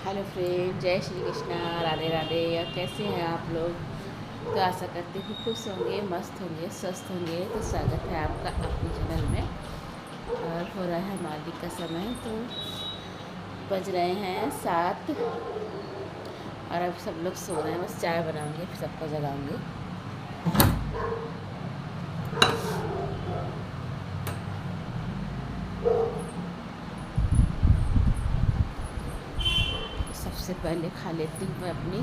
Hello friend, जय श्री कृष्णा, राधे राधे। और कैसे हैं आप लोग? तो आशा करती हूँ खुश होंगे, मस्त होंगे, स्वस्थ होंगे। तो स्वागत है आपका अपने चैनल में। और हो रहा है मालिक का समय, तो बज रहे हैं 7 और अब सब लोग सो रहे हैं। बस चाय बनाऊँगी, फिर सबको जगाऊँगी। सबसे पहले खा लेती हूँ मैं अपनी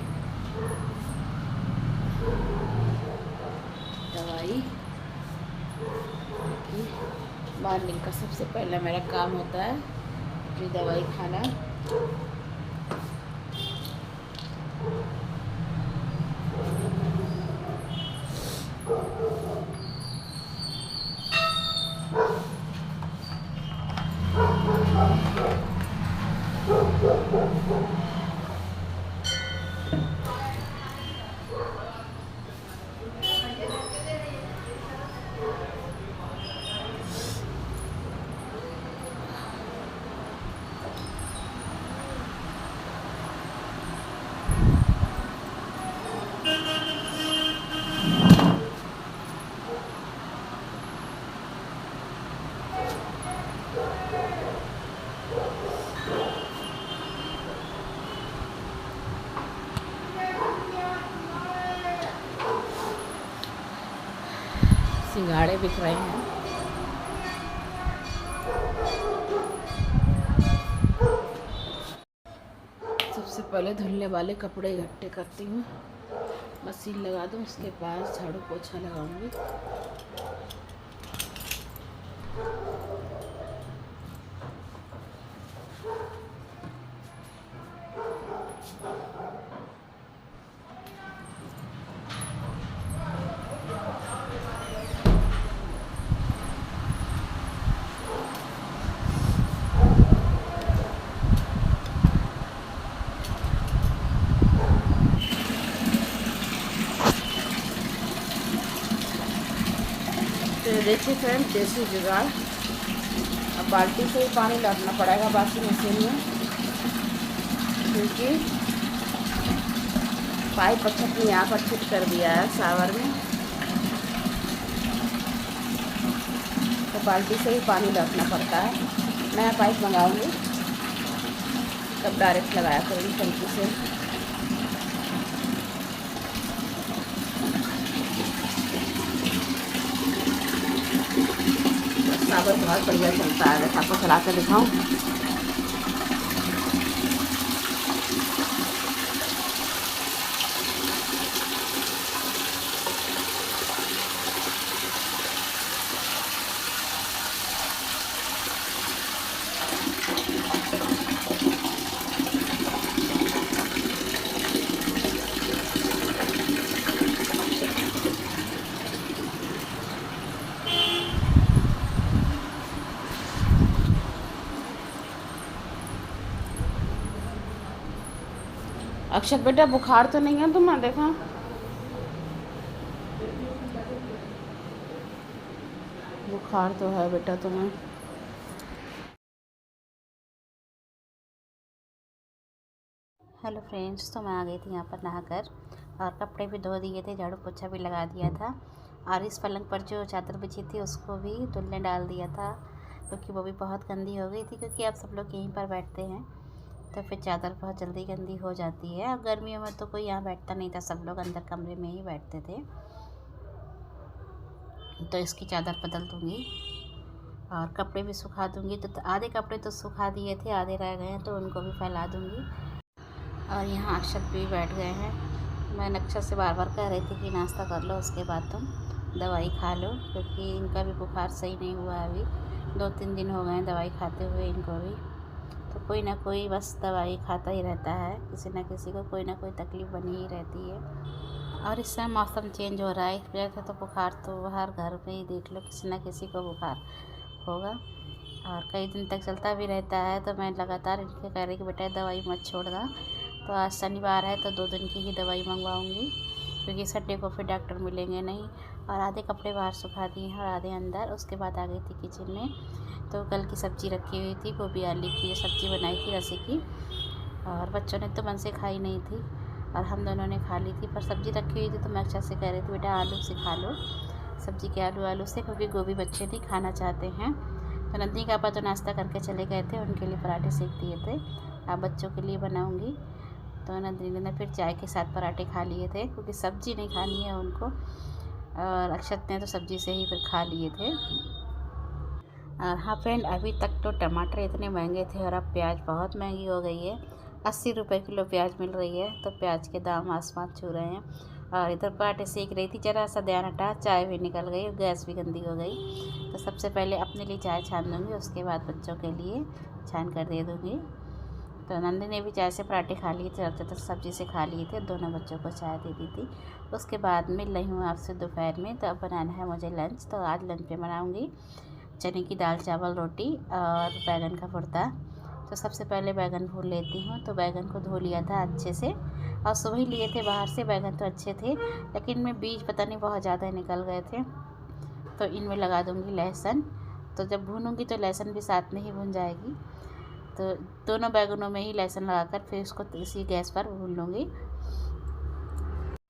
दवाई। कि मॉर्निंग का सबसे पहला मेरा काम होता है अपनी दवाई खाना। सिंघाड़े बिक रहे हैं। सबसे पहले धुलने वाले कपड़े इकट्ठे करती हूँ, मशीन लगा दूँ, उसके बाद झाड़ू पोछा लगाऊंगी। तो देखिए फ्रेंड, देसी जुगाड़। अब बाल्टी से ही पानी डालना पड़ेगा वॉशिंग मशीन में, क्योंकि पाइप अच्छा अपने यहाँ पर फिट कर दिया है शावर में। तो बाल्टी से ही पानी डालना पड़ता है। नया पाइप मंगाऊंगी, तब डायरेक्ट लगाया करूँगी टंकी से। शावर बहुत बढ़िया चलता है, जैसे आपको चला कर दिखाऊँ। अक्षत बेटा, बुखार तो नहीं है तुम्हें? देखा, बुखार तो है बेटा तुम्हें। हेलो फ्रेंड्स, तो मैं आ गई थी यहाँ पर नहाकर, और कपड़े भी धो दिए थे, झाड़ू पोछा भी लगा दिया था। और इस पलंग पर जो चादर बिछी थी उसको भी धुलने डाल दिया था, क्योंकि वो भी बहुत गंदी हो गई थी। क्योंकि अब सब लोग यहीं पर बैठते हैं, तो फिर चादर बहुत जल्दी गंदी हो जाती है। और गर्मियों में तो कोई यहाँ बैठता नहीं था, सब लोग अंदर कमरे में ही बैठते थे। तो इसकी चादर बदल दूँगी और कपड़े भी सुखा दूँगी। तो आधे कपड़े तो सुखा दिए थे, आधे रह गए हैं, तो उनको भी फैला दूँगी। और यहाँ अक्षत भी बैठ गए हैं। मैं अक्षत से बार बार कह रही थी कि नाश्ता कर लो, उसके बाद तुम दवाई खा लो, क्योंकि इनका भी बुखार सही नहीं हुआ है। अभी 2-3 दिन हो गए हैं दवाई खाते हुए इनको भी। तो कोई ना कोई बस दवाई खाता ही रहता है, किसी न किसी को कोई ना कोई तकलीफ़ बनी ही रहती है। और इस समय मौसम चेंज हो रहा है, इस वजह से तो बुखार तो हर घर में ही देख लो, किसी न किसी को बुखार होगा। और कई दिन तक चलता भी रहता है। तो मैं लगातार इनके कह रही कि बेटा दवाई मत छोड़ना। तो आज शनिवार है, तो 2 दिन की ही दवाई मंगवाऊँगी, क्योंकि संडे को फिर डॉक्टर मिलेंगे नहीं। और आधे कपड़े बाहर सुखा दिए हैं और आधे अंदर। उसके बाद आ गई थी किचन में, तो कल की सब्ज़ी रखी हुई थी, गोभी आलू की सब्ज़ी बनाई थी रसे की। और बच्चों ने तो मन से खाई नहीं थी और हम दोनों ने खा ली थी। पर सब्ज़ी रखी हुई थी तो मैं अक्षत से कह रही थी बेटा आलू से खा लो, सब्ज़ी के आलू से, क्योंकि गोभी बच्चे नहीं खाना चाहते हैं। तो नंदिनी का पापा तो नाश्ता करके चले गए थे, उनके लिए पराठे सेक दिए थे। अब बच्चों के लिए बनाऊंगी। तो नंदिनी ने फिर चाय के साथ पराठे खा लिए थे, क्योंकि सब्ज़ी नहीं खानी है उनको, और अक्षत ने तो सब्ज़ी से ही फिर खा लिए थे। और हाँ फ्रेंड, अभी तक तो टमाटर इतने महंगे थे और अब प्याज बहुत महंगी हो गई है। 80 रुपये किलो प्याज मिल रही है, तो प्याज के दाम आसमान छू रहे हैं। और इधर पराठे सेक रही थी, ज़रा सा ध्यान हटा, चाय भी निकल गई, गैस भी गंदी हो गई। तो सबसे पहले अपने लिए चाय छान दूँगी, उसके बाद बच्चों के लिए छान कर दे दूँगी। तो नंदी ने भी चाय से पराठे खा लिए थे, तो सब्ज़ी से खा लिए थे, दोनों बच्चों को चाय दे दी थी। उसके बाद मिल रही हूँ आपसे दोपहर में। तो अब बनाना है मुझे लंच। तो आज लंच में बनाऊँगी चने की दाल, चावल, रोटी और बैंगन का भुर्ता। तो सबसे पहले बैगन भून लेती हूँ। तो बैगन को धो लिया था अच्छे से, और सुबह ही लिए थे बाहर से। बैगन तो अच्छे थे, लेकिन इनमें बीज पता नहीं बहुत ज़्यादा निकल गए थे। तो इनमें लगा दूँगी लहसुन। तो जब भूनूँगी तो लहसुन भी साथ में ही भून जाएगी। तो दोनों बैगनों में ही लहसुन लगाकर फिर उसको इसी गैस पर भून लूँगी।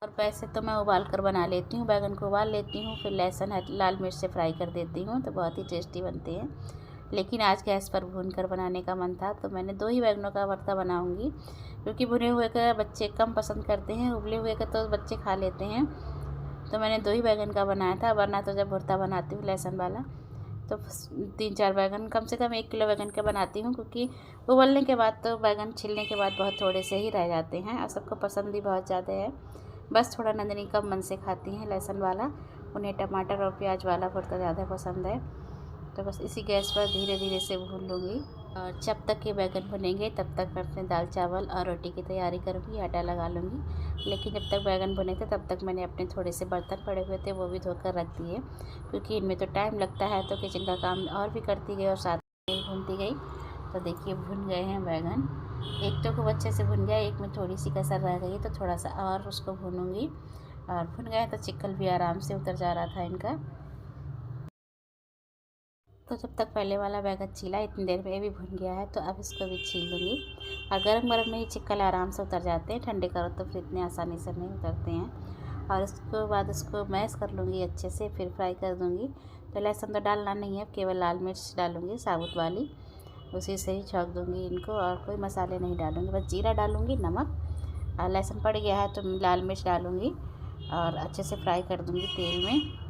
और वैसे तो मैं उबाल कर बना लेती हूँ, बैगन को उबाल लेती हूँ, फिर लहसुन लाल मिर्च से फ्राई कर देती हूँ, तो बहुत ही टेस्टी बनते हैं। लेकिन आज गैस पर भून कर बनाने का मन था, तो मैंने 2 ही बैगनों का भरता बनाऊँगी, क्योंकि भुने हुए का बच्चे कम पसंद करते हैं, उबले हुए का तो बच्चे खा लेते हैं। तो मैंने 2 ही बैगन का बनाया था, वरना तो जब भुर्ता बनाती हूँ लहसुन वाला तो 3-4 बैगन, कम से कम 1 किलो बैगन का बनाती हूँ, क्योंकि उबलने के बाद तो बैगन छिलने के बाद बहुत थोड़े से ही रह जाते हैं, और सबको पसंद भी बहुत ज़्यादा है। बस थोड़ा नंदिनी कम मन से खाती हैं लहसुन वाला, उन्हें टमाटर और प्याज वाला भुर्ता ज़्यादा पसंद है। तो बस इसी गैस पर धीरे धीरे से भून लूँगी। और जब तक ये बैगन भुनेंगे तब तक मैं अपने दाल, चावल और रोटी की तैयारी करूँगी, आटा लगा लूँगी। लेकिन जब तक बैगन भुने थे तब तक मैंने अपने थोड़े से बर्तन पड़े हुए थे वो भी धोकर रख दिए, क्योंकि इनमें तो टाइम लगता है। तो किचन का काम और भी करती गई और साथ में भूनती गई। तो देखिए भुन गए हैं बैगन, एक तो खूब अच्छे से भुन गया, एक में थोड़ी सी कसर रह गई, तो थोड़ा सा और उसको भूनूँगी। और भुन गए तो चिक्कल भी आराम से उतर जा रहा था इनका। तो जब तक पहले वाला बैगन छीला, इतनी देर में ये भी भुन गया है, तो अब इसको भी छील लूँगी। और गरम गरम में ही चिक्कल आराम से उतर जाते हैं, ठंडे करो तो फिर इतने आसानी से नहीं उतरते हैं। और उसके बाद उसको मैश कर लूँगी अच्छे से, फिर फ्राई कर दूँगी। तो लहसुन तो डालना नहीं है, केवल लाल मिर्च डालूँगी साबुत वाली, उसी से ही छौंक दूँगी इनको, और कोई मसाले नहीं डालूँगी। बस जीरा डालूँगी, नमक, और लहसुन पड़ गया है तो लाल मिर्च डालूँगी और अच्छे से फ्राई कर दूँगी तेल में।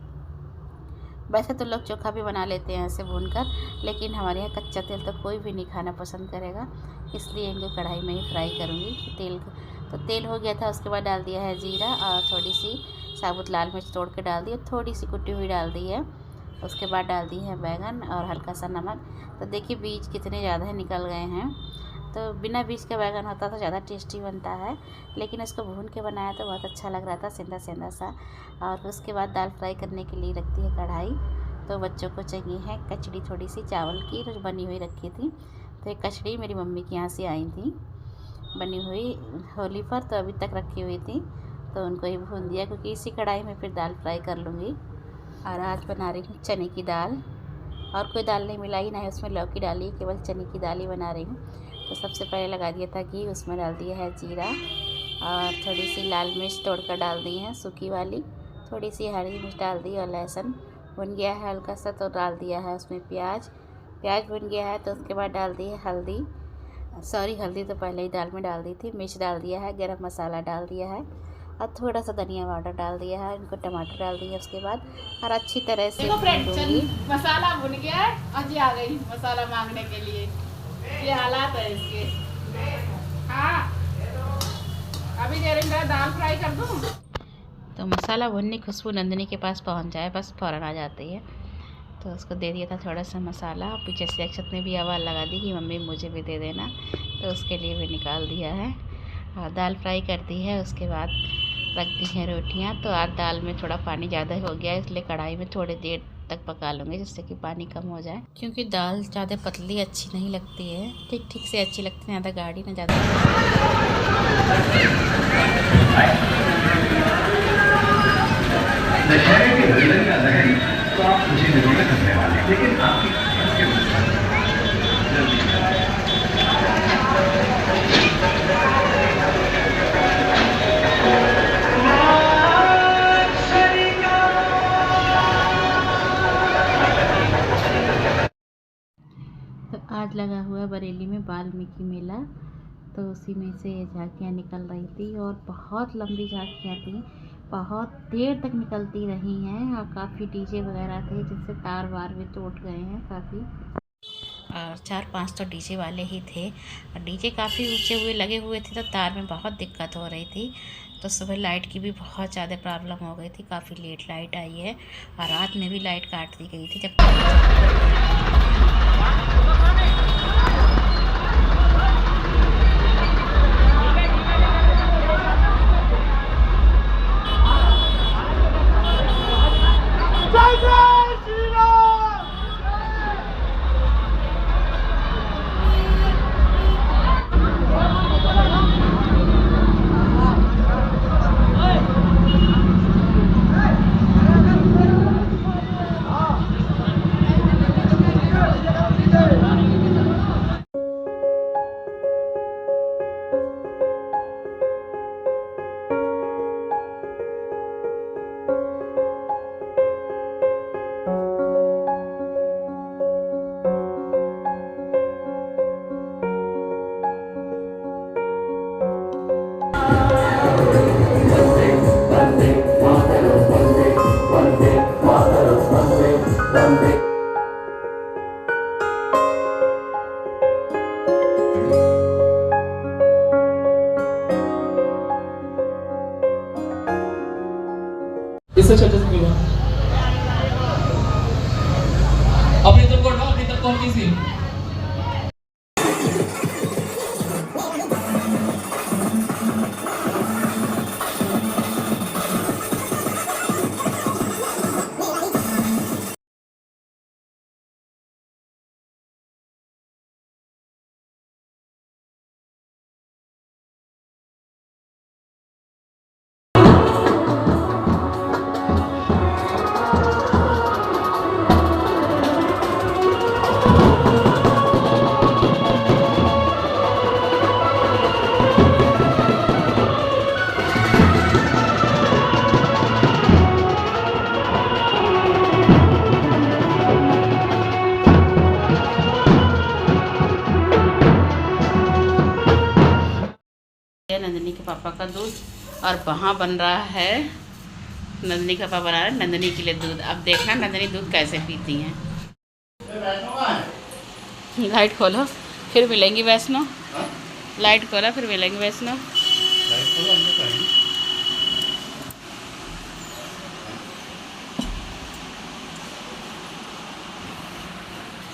वैसे तो लोग चोखा भी बना लेते हैं ऐसे भूनकर, लेकिन हमारे यहाँ कच्चा तेल तो कोई भी नहीं खाना पसंद करेगा, इसलिए इनको कढ़ाई में ही फ्राई करूँगी तेल। तो तेल हो गया था, उसके बाद डाल दिया है जीरा और थोड़ी सी साबुत लाल मिर्च तोड़ के डाल दी, थोड़ी सी कुटी हुई डाल दी है। उसके बाद डाल दी है बैगन और हल्का सा नमक। तो देखिए बीज कितने ज़्यादा निकल गए हैं। तो बिना बीज का बैगन होता तो ज़्यादा टेस्टी बनता है, लेकिन इसको भून के बनाया तो बहुत अच्छा लग रहा था, सेंधा सेंधा सा। और उसके बाद दाल फ्राई करने के लिए रखती है कढ़ाई। तो बच्चों को चाहिए है कचड़ी थोड़ी सी चावल की, जो बनी हुई रखी थी। तो एक कचड़ी मेरी मम्मी के यहाँ से आई थी बनी हुई होली पर, तो अभी तक रखी हुई थी, तो उनको ही भून दिया, क्योंकि इसी कढ़ाई में फिर दाल फ्राई कर लूँगी। और आज बना रही हूँ चने की दाल, और कोई दाल नहीं मिलाई, ना ही उसमें लौकी डाली, केवल चने की दाल ही बना रही हूँ। तो सबसे पहले लगा दिया था घी, उसमें डाल दिया है जीरा और थोड़ी सी लाल मिर्च तोड़कर डाल दी है सूखी वाली, थोड़ी सी हरी मिर्च डाल दी, और लहसुन भुन गया है हल्का सा तो डाल दिया है उसमें प्याज भुन गया है। तो उसके बाद डाल दी है हल्दी, हल्दी तो पहले ही दाल में डाल दी थी, मिर्च डाल दिया है, गरम मसाला डाल दिया है, और थोड़ा सा धनिया पाउडर डाल दिया है, इनको टमाटर डाल दिया उसके बाद, और अच्छी तरह से मसाला भुन गया है। अजी आ गई मसाला मांगने के लिए, ये हालात है इसके। हाँ अभी दे रही दाल फ्राई कर दूँ। तो मसाला भुनने खुशबू नंदिनी के पास पहुंच जाए बस फ़ौरन आ जाती है। तो उसको दे दिया था थोड़ा सा मसाला, पीछे से अक्षत ने भी आवाज़ लगा दी कि मम्मी मुझे भी दे देना, तो उसके लिए भी निकाल दिया है। और दाल फ्राई कर दी है, उसके बाद रख दी हैं रोटियां। तो आज दाल में थोड़ा पानी ज़्यादा हो गया, इसलिए कढ़ाई में थोड़ी देर तक पका लूँगी, जिससे कि पानी कम हो जाए, क्योंकि दाल ज़्यादा पतली अच्छी नहीं लगती है, ठीक ठीक से अच्छी लगती है, ज़्यादा गाढ़ी ना ज़्यादा। तो आप मुझे जरूर करने वाले, लेकिन आपकी आज लगा हुआ है बरेली में वाल्मीकि मेला, तो उसी में से ये झांकियाँ निकल रही थी और बहुत लंबी झांकियाँ थी, बहुत देर तक निकलती रही हैं और काफ़ी डीजे वगैरह थे जिससे तार वार भी टूट गए हैं काफ़ी। और 4-5 तो डीजे वाले ही थे और डीजे काफ़ी ऊंचे हुए लगे हुए थे, तो तार में बहुत दिक्कत हो रही थी। तो सुबह लाइट की भी बहुत ज़्यादा प्रॉब्लम हो गई थी, काफ़ी लेट लाइट आई है और रात में भी लाइट काट दी गई थी जब इससे छोटे से क्यों अपनी तरफ को उठाओ, अपनी तरफ को हल्की सी। नंदिनी के पापा का दूध और वहाँ बन रहा है, नंदिनी का पापा बना रहा है नंदिनी के लिए दूध। अब देखना नंदिनी दूध कैसे पीती हैं। लाइट खोलो फिर मिलेंगी वैष्णो, लाइट खोला फिर मिलेंगी वैष्णो।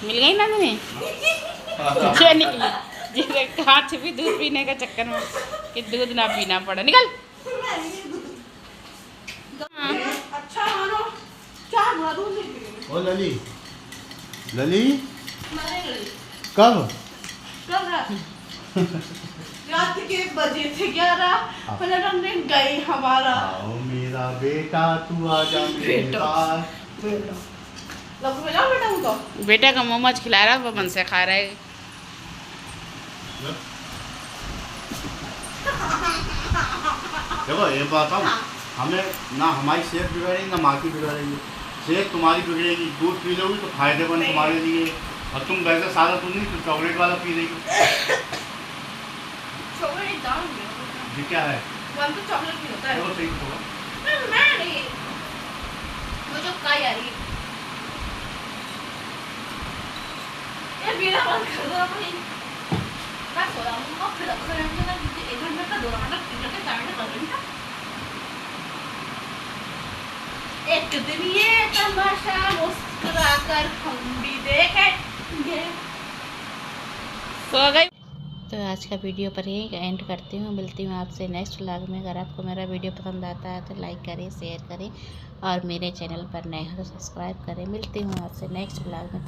मिल गई नंदिनी क्या निकली जिसे कहा छिपी दूध पीने का चक्कर में कि दूध ना पीना पड़ा। निकल ओ लली, लली कब रात के बजे थे 11 हमने गए हमारा। आओ मेरा बेटा तू आजा मेरे पास। बेटा उनको बेटा का मोमोज खिला रहा है, वो मन से खा रहा है। देखो ये बताओ, हमें ना हमारी सेहत बिगड़ेगी ना माँ की बिगड़ेगी। सेहत तुम्हारी बिगड़ेगी, दूध पी लोगी तो फायदेमंद तुम्हारे लिए, और तुम वैसे सारा दूध नहीं, तो चॉकलेट वाला पी रही हो। ये क्या है? तो चॉकलेट भी होता है। देखो सही तो होगा। मैं नहीं, मुझे काय आ रही है। ये बिना बंद कर दो अपनी। मैं सो रहा हूँ, फिर रहेंगे ना, 1 घंटे का 2 घंटा 3 घंटे 4 घंटे कर लेंगे। एक दिन ये तमाशा मुस्कुराकर हम भी देखेंगे। सो गई। तो आज का वीडियो पर ही एंड करती हूँ, मिलती हूँ आपसे नेक्स्ट व्लॉग में। अगर आपको मेरा वीडियो पसंद आता है तो लाइक करें, शेयर करें और मेरे चैनल पर नए हो तो सब्सक्राइब करें। मिलती हूँ आपसे नेक्स्ट व्लॉग में।